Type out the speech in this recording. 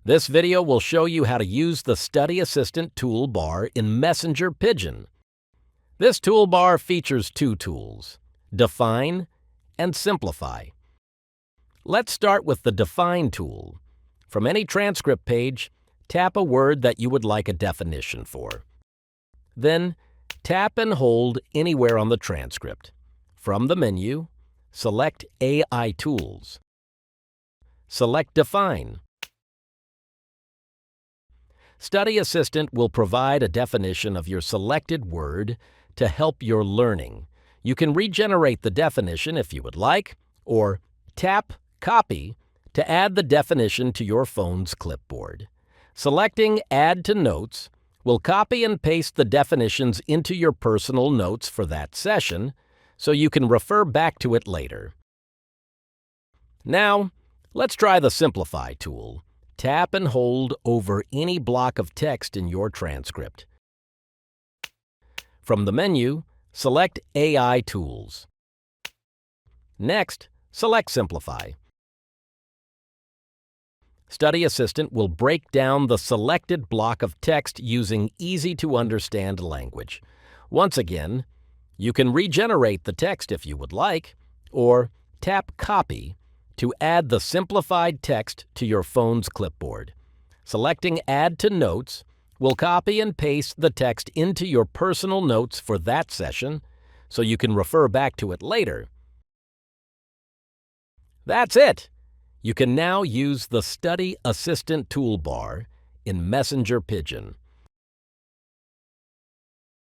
This video will show you how to use the Study Assistant toolbar in Messenger Pigeon. This toolbar features two tools, Define and Simplify. Let's start with the Define tool. From any transcript page, tap a word that you would like a definition for. Then, tap and hold anywhere on the transcript. From the menu, select AI Tools. Select Define. Study Assistant will provide a definition of your selected word to help your learning. You can regenerate the definition if you would like, or tap Copy to add the definition to your phone's clipboard. Selecting Add to Notes will copy and paste the definitions into your personal notes for that session, so you can refer back to it later. Now, let's try the Simplify tool. Tap and hold over any block of text in your transcript. From the menu, select AI Tools. Next, select Simplify. Study Assistant will break down the selected block of text using easy-to-understand language. Once again, you can regenerate the text if you would like, or tap Copy to add the simplified text to your phone's clipboard. Selecting Add to Notes will copy and paste the text into your personal notes for that session, so you can refer back to it later. That's it! You can now use the Study Assistant toolbar in Messenger Pigeon.